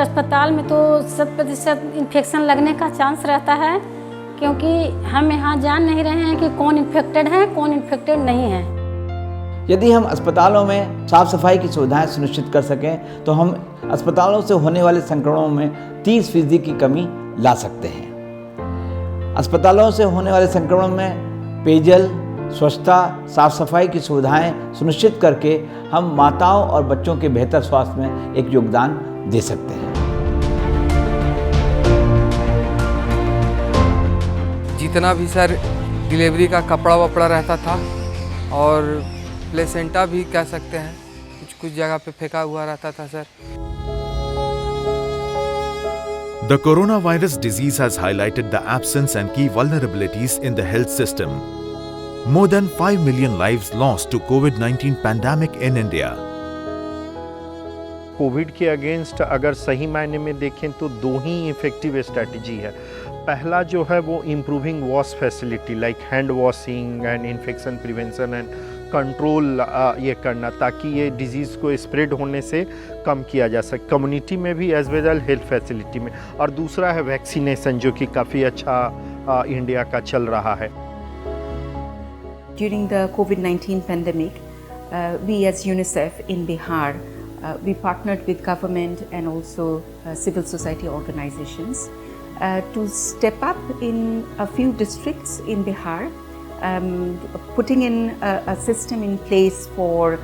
अस्पताल में तो 100% इन्फेक्शन लगने का चांस रहता है, क्योंकि हम यहाँ जान नहीं रहे हैं कि कौन इन्फेक्टेड है कौन इन्फेक्टेड नहीं है। यदि हम अस्पतालों में साफ सफाई की सुविधाएं सुनिश्चित कर सकें तो हम अस्पतालों से होने वाले संक्रमणों में 30% की कमी ला सकते हैं। अस्पतालों से होने वाले संक्रमण में पेयजल, स्वच्छता, साफ सफाई की सुविधाएं सुनिश्चित करके हम माताओं और बच्चों के बेहतर स्वास्थ्य में एक योगदान दे सकते हैं। जितना भी सर डिलीवरी का कपड़ा वपड़ा रहता था और प्लेसेंटा भी कह सकते हैं, कुछ जगह पे फेंका हुआ रहता था sir. The coronavirus disease has highlighted the absence and key vulnerabilities in the health system. More than 5 million lives lost to COVID-19 pandemic in India. Covid के अगेंस्ट अगर सही मायने में देखें तो दो ही इफेक्टिव स्ट्रैटेजी है। पहला जो है वो improving wash facility like hand washing and infection prevention and control ये करना, ताकि ये डिजीज़ को स्प्रेड होने से कम किया जा सके कम्युनिटी में भी एज वेल हेल्थ फैसिलिटी में। और दूसरा है वैक्सीनेशन, जो कि काफ़ी अच्छा इंडिया का चल रहा है। During the COVID-19 pandemic, we as UNICEF in Bihar, we partnered with government and also civil society organizations to step up in a few districts in Bihar, putting in a system in place for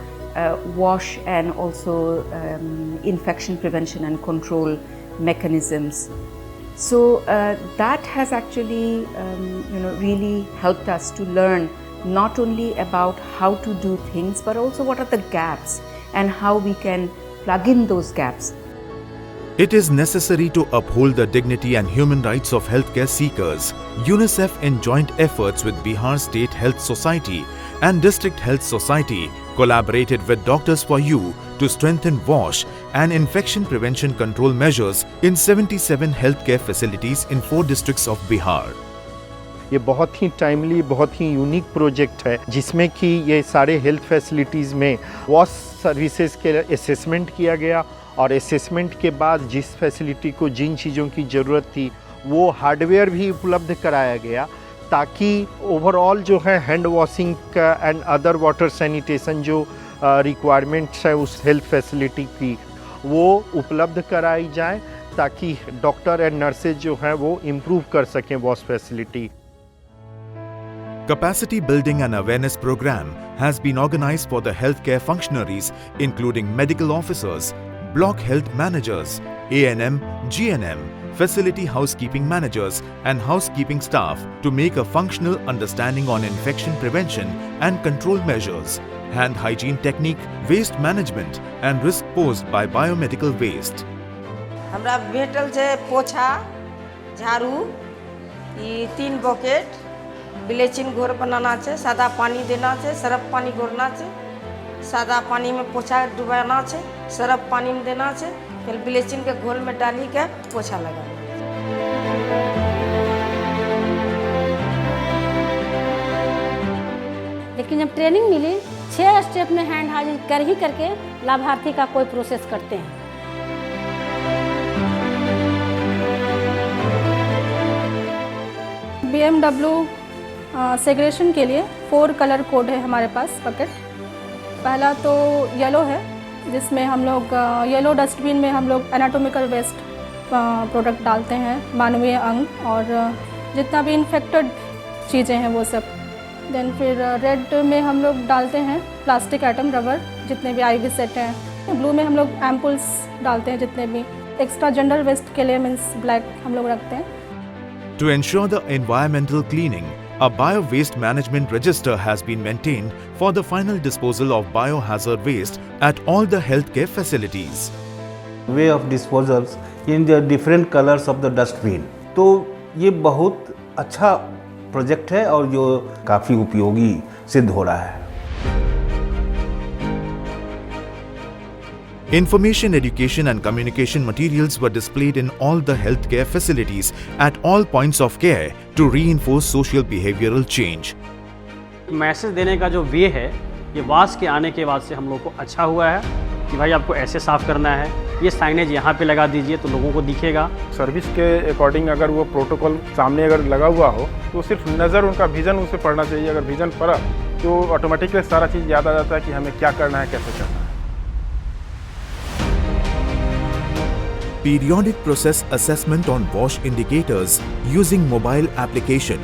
wash and also infection prevention and control mechanisms. So that has actually really helped us to learn not only about how to do things, but also what are the gaps and how we can plug in those gaps. It is necessary to uphold the dignity and human rights of healthcare seekers. UNICEF, in joint efforts with Bihar State Health Society and District Health Society, collaborated with Doctors for You to strengthen WASH and infection prevention control measures in 77 healthcare facilities in 4 districts of Bihar. ये बहुत ही timely, बहुत ही unique project है, जिसमें कि ये सारे health facilities में wash services के असेसमेंट किया गया और असेसमेंट के बाद जिस फैसिलिटी को जिन चीज़ों की ज़रूरत थी वो हार्डवेयर भी उपलब्ध कराया गया, ताकि ओवरऑल जो है हैंड वॉशिंग का एंड अदर वाटर सैनिटेशन जो रिक्वायरमेंट्स है उस हेल्थ फैसिलिटी की वो उपलब्ध कराई जाए, ताकि डॉक्टर एंड नर्सेज जो हैं वो इम्प्रूव कर सकें wash facility. Capacity building and awareness program has been organized for the healthcare functionaries, including medical officers, block health managers, ANM, GNM, facility housekeeping managers and housekeeping staff to make a functional understanding on infection prevention and control measures, hand hygiene technique, waste management and risk posed by biomedical waste. हमरा भेटल छै पोछा, झाड़ू, ई 3 bucket, bleaching घोर बनाना है, सादा पानी देना है, सरफ पानी घोरना है, सादा पानी में पोछा डुबाना है, सरफ पानी में देना है, फिर ब्लीचिंग के घोल में डाली के पोछा लगाना। लेकिन जब ट्रेनिंग मिली 6 स्टेप में हैंड हाइजीन कर ही करके लाभार्थी का कोई प्रोसेस करते हैं। BMW सेग्रेशन के लिए 4 कलर कोड है हमारे पास बकेट। पहला तो येलो है, जिसमें हम लोग येलो डस्टबिन में हम लोग एनाटॉमिकल वेस्ट प्रोडक्ट डालते हैं, मानवीय अंग और जितना भी इन्फेक्टेड चीज़ें हैं वो सब। देन फिर रेड में हम लोग डालते हैं प्लास्टिक आइटम, रबर, जितने भी IV सेट हैं। ब्लू में हम लोग एम्पुल्स डालते हैं, जितने भी एक्स्ट्रा जनरल वेस्ट के लिए मीन्स ब्लैक हम लोग रखते हैं। To ensure the environmental cleaning, a bio-waste management register has been maintained for the final disposal of biohazard waste at all the healthcare facilities. Way of disposals in the different colors of the dustbin. तो ये बहुत अच्छा project है और जो काफ़ी उपयोगी सिद्ध हो रहा है। Information, education and communication materials were displayed in all the healthcare facilities at all points of care to reinforce social behavioral change. Message देने का जो वे है, ये वास के आने के बाद से हम लोग को अच्छा हुआ है। कि भाई आपको ऐसे साफ़ करना है, ये साइनेज यहाँ पे लगा दीजिए तो लोगों को दिखेगा। सर्विस के अकॉर्डिंग अगर वो प्रोटोकॉल सामने अगर लगा हुआ हो तो सिर्फ नज़र, उनका विज़न उसे पढ़ना चाहिए। अगर विज़न पढ़ा तो ऑटोमेटिकली सारा चीज़ याद आ जाता है कि हमें क्या करना है, कैसे करना है। Periodic process assessment on wash indicators using mobile application.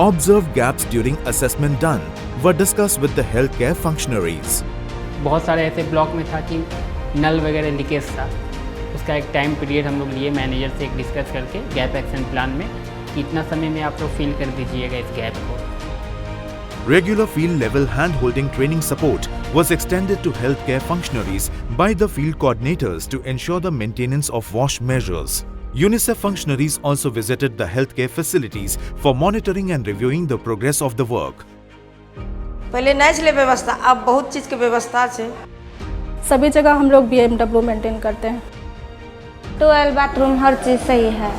Observed gaps during assessment done were discussed with the healthcare functionaries. बहुत सारे ऐसे ब्लॉक में था कि नल वगैरह लीकेज था, उसका एक टाइम पीरियड हम लोग लिए मैनेजर से एक डिस्कस करके गैप एक्शन प्लान में कि इतना समय में आप लोग फिल कर दीजिएगा इस गैप को। Regular field level hand-holding training support was extended to healthcare functionaries by the field coordinators to ensure the maintenance of wash measures. UNICEF functionaries also visited the healthcare facilities for monitoring and reviewing the progress of the work. पहले नहीं छे व्यवस्था, अब बहुत चीज़ के व्यवस्था है। सभी जगह हम लोग BMW मेंटेन करते हैं। टॉयलेट, बाथरूम, हर चीज़ सही है।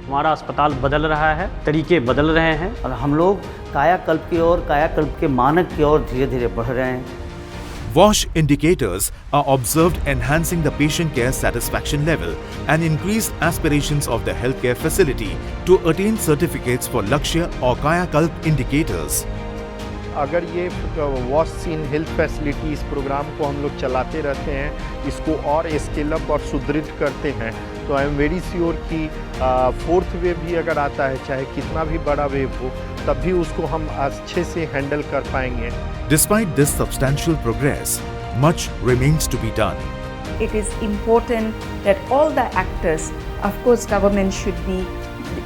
हमारा अस्पताल बदल रहा है, तरीके बदल रहे हैं और हम लोग कायाकल्प की ओर, कायाकल्प के मानक की ओर धीरे धीरे बढ़ रहे हैं। Wash indicators are observed enhancing the patient care satisfaction level and increased aspirations of the healthcare facility to attain certificates for Lakshya or Kayakalp indicators. अगर ये वॉश इन हेल्थ फैसिलिटी इस प्रोग्राम को हम लोग चलाते रहते हैं, इसको और स्केल अप और सुदृढ़ करते हैं, तो आई एम वेरी श्योर कि फोर्थ वेव भी अगर आता है, चाहे कितना भी बड़ा वेव हो, तब भी उसको हम अच्छे से हैंडल कर पाएंगे। Despite this substantial progress, much remains to be done. It is important that all the actors, of course government should be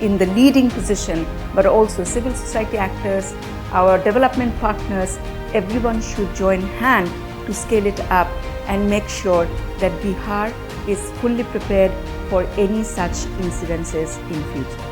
in the leading position, but also civil society actors, our development partners, everyone should join hand to scale it up and make sure that Bihar is fully prepared for any such incidences in future.